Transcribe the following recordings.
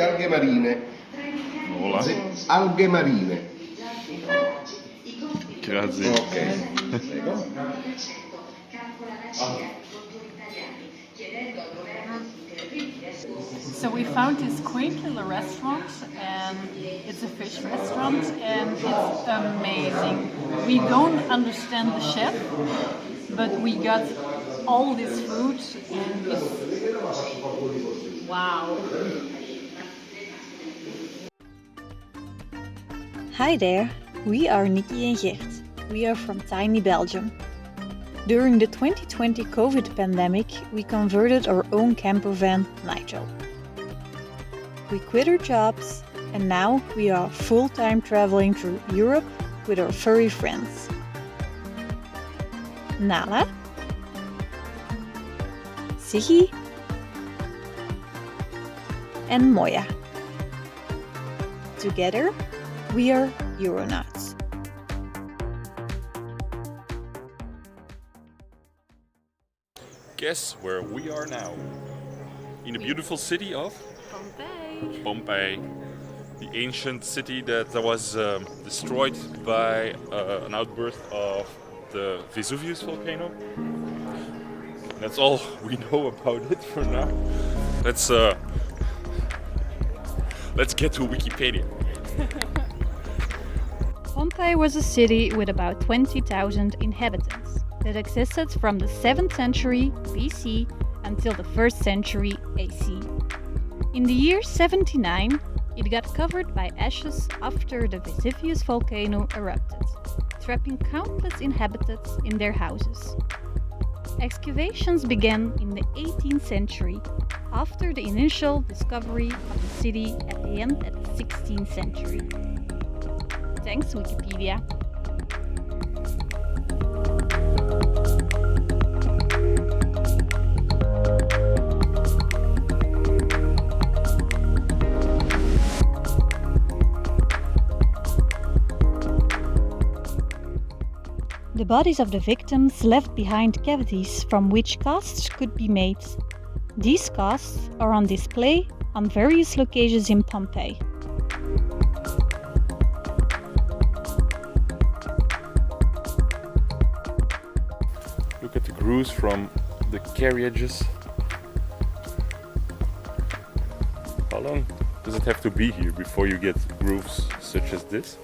alghe marine. Hola. Alghe marine. Grazie. Ok, prego. So we found this quaint little restaurant, and it's a fish restaurant, and it's amazing. We don't understand the chef, but we got all this food, and it's wow. Hi there, we are Nikki and Geert. We are from tiny Belgium. During the 2020 COVID pandemic, we converted our own camper van, Nigel. We quit our jobs and now we are full-time traveling through Europe with our furry friends. Nalah, Siggy and Moya. Together, we are Euronauts. Guess where we are now? In the beautiful city of Pompei, the ancient city that was destroyed by an outburst of the Vesuvius volcano. That's all we know about it for now. Let's get to Wikipedia. Pompeii was a city with about 20,000 inhabitants that existed from the 7th century BC until the 1st century AC. In the year 79, it got covered by ashes after the Vesuvius volcano erupted, trapping countless inhabitants in their houses. Excavations began in the 18th century, after the initial discovery of the city at the end of the 16th century. Thanks, Wikipedia. The bodies of the victims left behind cavities from which casts could be made. These casts are on display on various locations in Pompeii. Look at the grooves from the carriages. How long does it have to be here before you get grooves such as this?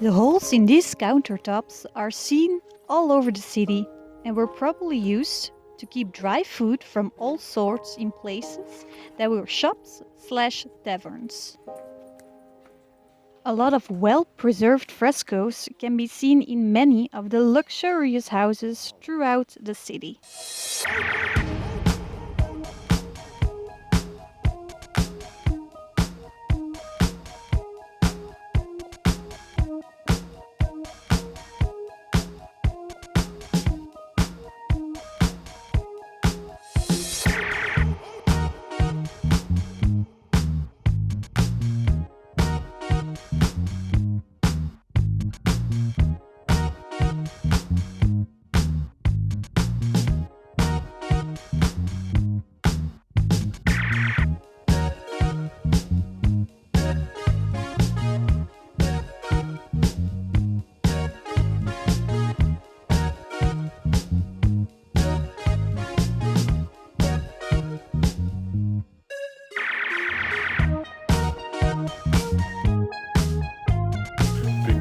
The holes in these countertops are seen all over the city and were probably used to keep dry food from all sorts in places that were shops/taverns. A lot of well-preserved frescoes can be seen in many of the luxurious houses throughout the city.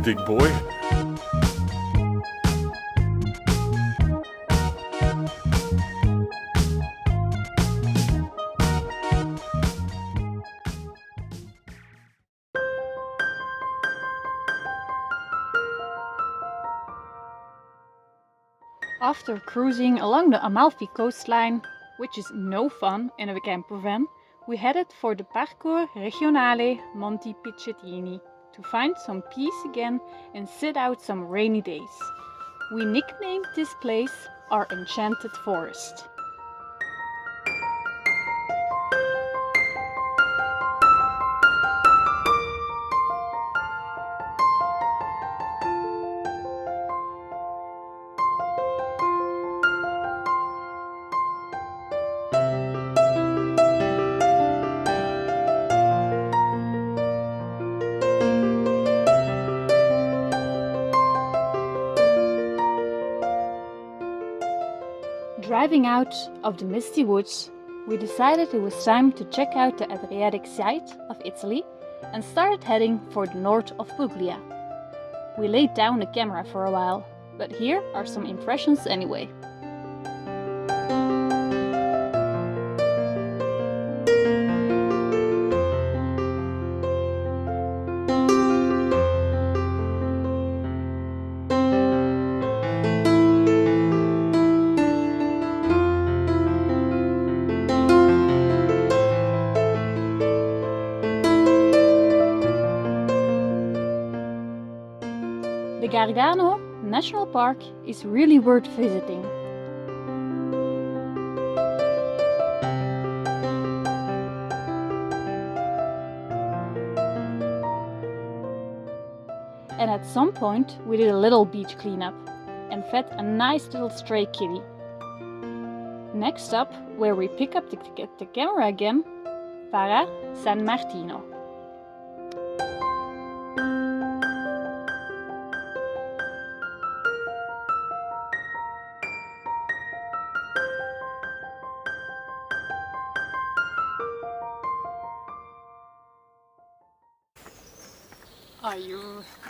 Big boy. After cruising along the Amalfi coastline, which is no fun in a camper van, we headed for the Parco Regionale Monti Picchettini to find some peace again and sit out some rainy days. We nicknamed this place our Enchanted Forest. Arriving out of the misty woods, we decided it was time to check out the Adriatic side of Italy and started heading for the north of Puglia. We laid down the camera for a while, but here are some impressions anyway. The Gargano National Park is really worth visiting. And at some point we did a little beach cleanup and fed a nice little stray kitty. Next up, where we pick up the camera again, Fara San Martino.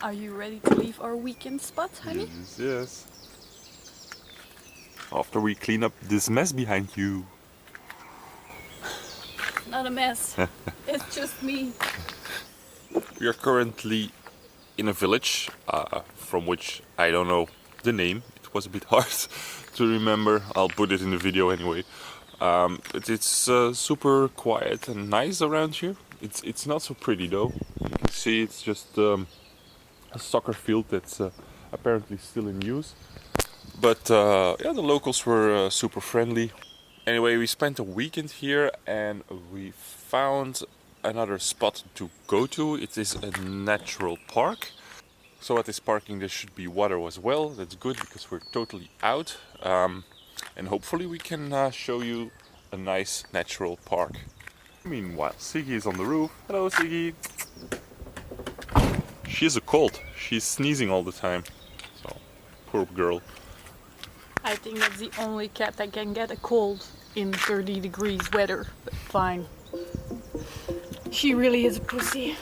Are you ready to leave our weekend spot, honey? Yes. After we clean up this mess behind you. Not a mess. It's just me. We are currently in a village from which I don't know the name. It was a bit hard to remember. I'll put it in the video anyway. But it's super quiet and nice around here. It's not so pretty though. You can see it's just a soccer field that's apparently still in use. But yeah, the locals were super friendly. Anyway, we spent a weekend here and we found another spot to go to. It is a natural park. So at this parking there should be water as well. That's good because we're totally out. And hopefully we can show you a nice natural park. Meanwhile, Siggy is on the roof. Hello, Siggy. She has a cold. She's sneezing all the time. So, poor girl. I think that's the only cat that can get a cold in 30 degrees weather, but fine. She really is a pussy.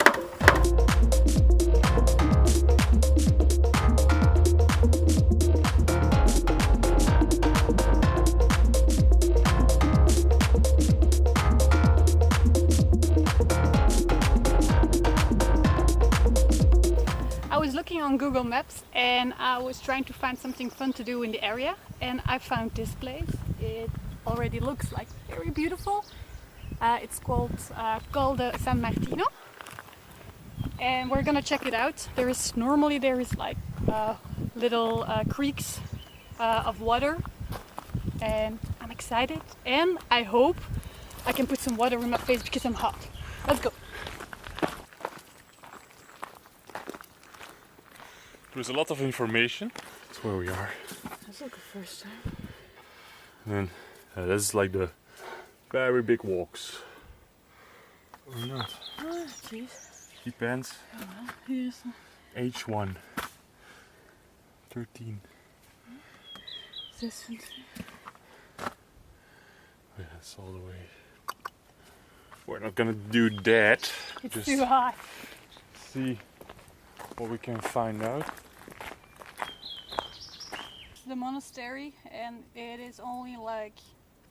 I was looking on Google Maps and I was trying to find something fun to do in the area, and I found this place. It already looks like very beautiful. It's called Puglia and San Martino, and we're gonna check it out. There is like little creeks of water, and I'm excited, and I hope I can put some water in my face because I'm hot. Let's go. There's a lot of information. That's where we are. That's like the first time. And this is like the very big walks. Or not. Oh, jeez. Depends. Oh, well, here's H1. 13. this one. Yeah, it's all the way. We're not gonna do that. It's Just too high. see what we can find out. The monastery, and it is only like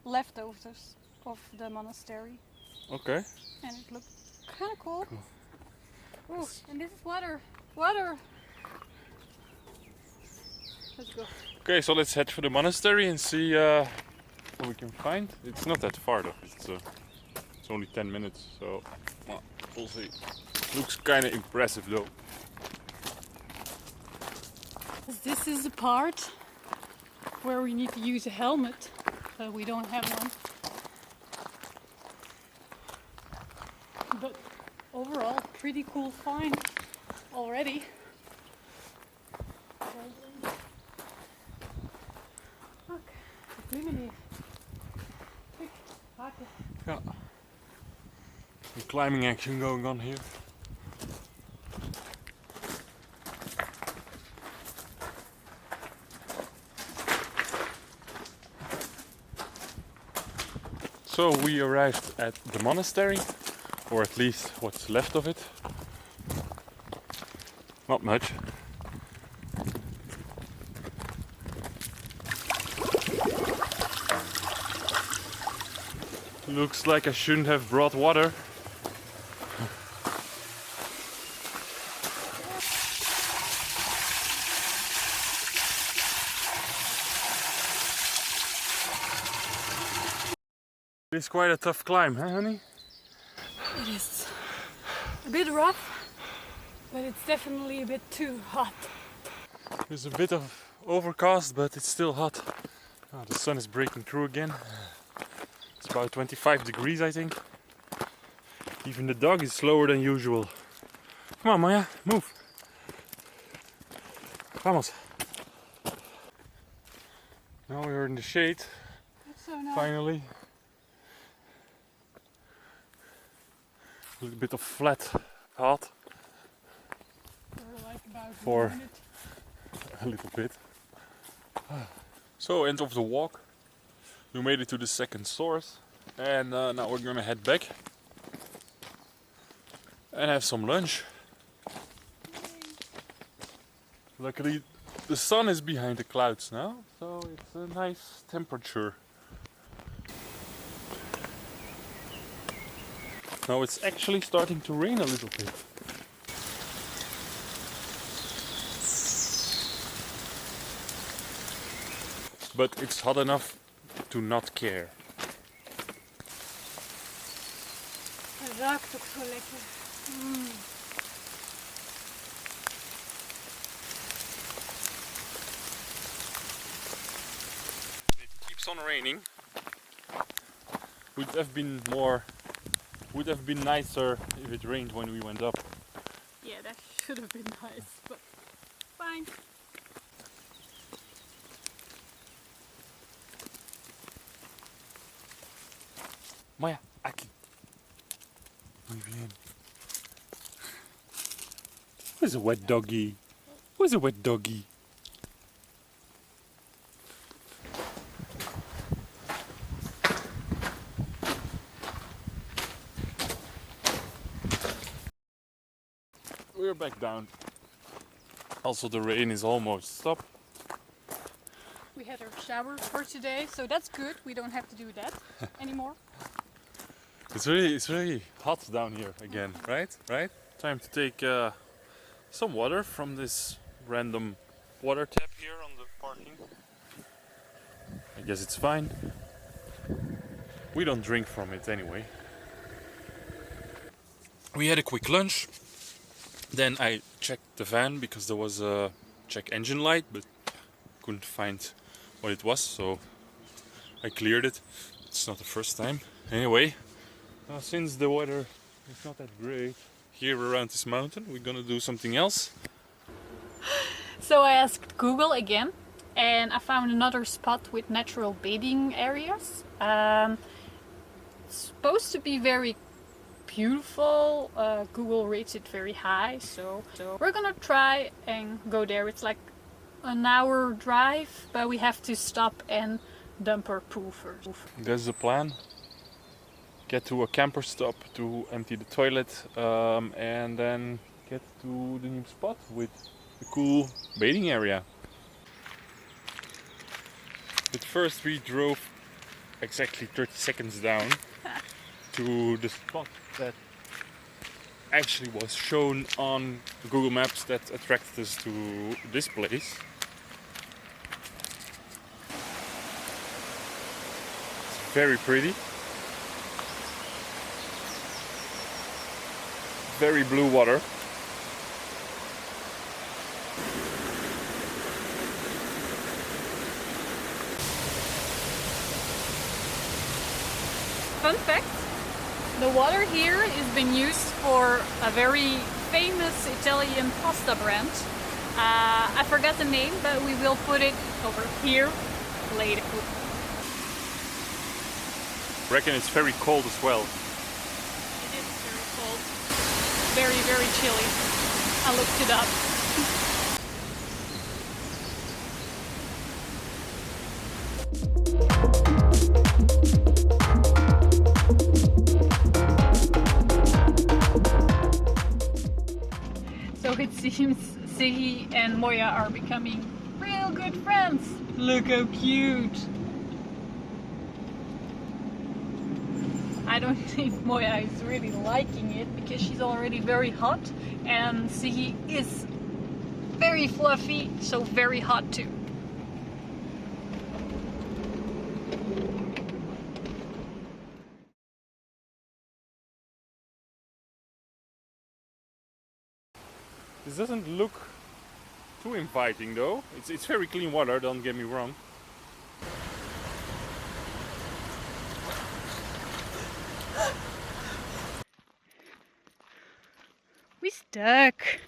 leftovers of the monastery, Okay. and it looks kind of cool. Oh, and this is water. Water. Let's go. Okay, so let's head for the monastery and see what we can find. It's not that far though. It's only 10 minutes, so well, we'll see. Looks kind of impressive though. This is the part where we need to use a helmet, but we don't have one. But overall, pretty cool find already. Okay, illuminate. Yeah. Some climbing action going on here. So we arrived at the monastery, or at least what's left of it. Not much. Looks like I shouldn't have brought water. It's quite a tough climb, huh, honey? It is a bit rough, but it's definitely a bit too hot. There's a bit of overcast, but it's still hot. Oh, the sun is breaking through again. It's about 25 degrees, I think. Even the dog is slower than usual. Come on, Moya, move. Vamos. Now we're in the shade. It's so nice. Finally. A little bit of flat path Like about for 1 minute. a little bit. So, end of the walk. We made it to the second source, and now we're gonna head back and have some lunch. Luckily, the sun is behind the clouds now, so it's a nice temperature. Now it's actually starting to rain a little bit. But it's hot enough to not care. Het ruikt ook zo lekker. It keeps on raining. Would have been nicer if it rained when we went up. Yeah, that should have been nice, but fine. Moya, aquí. Muy bien. Where's a wet doggy? Where's a wet doggy? We're back down. Also, the rain is almost stopped. We had our shower for today, so that's good. We don't have to do that anymore. It's really hot down here again, right? Right? Time to take some water from this random water tap here on the parking. I guess it's fine. We don't drink from it anyway. We had a quick lunch. Then I checked the van because there was a check engine light, but couldn't find what it was, so I cleared it. It's not the first time. Anyway, since the weather is not that great here around this mountain, we're gonna do something else. So I asked Google again, and I found another spot with natural bathing areas. It's supposed to be very beautiful. Google rates it very high, so we're gonna try and go there. It's like an hour drive, but we have to stop and dump our poo first. That's the plan. Get to a camper stop to empty the toilet, and then get to the new spot with the cool bathing area. But first we drove exactly 30 seconds down to the spot that actually was shown on Google Maps that attracted us to this place. It's very pretty. Very blue water. Fun fact, the water here is being used for a very famous Italian pasta brand. I forgot the name, but we will put it over here later. I reckon it's very cold as well. It is very cold. Very, very chilly. I looked it up. seems Siggy and Moya are becoming real good friends. Look how cute! I don't think Moya is really liking it because she's already very hot and Siggy is very fluffy, so very hot too. This doesn't look too inviting though. It's very clean water, don't get me wrong. We stuck!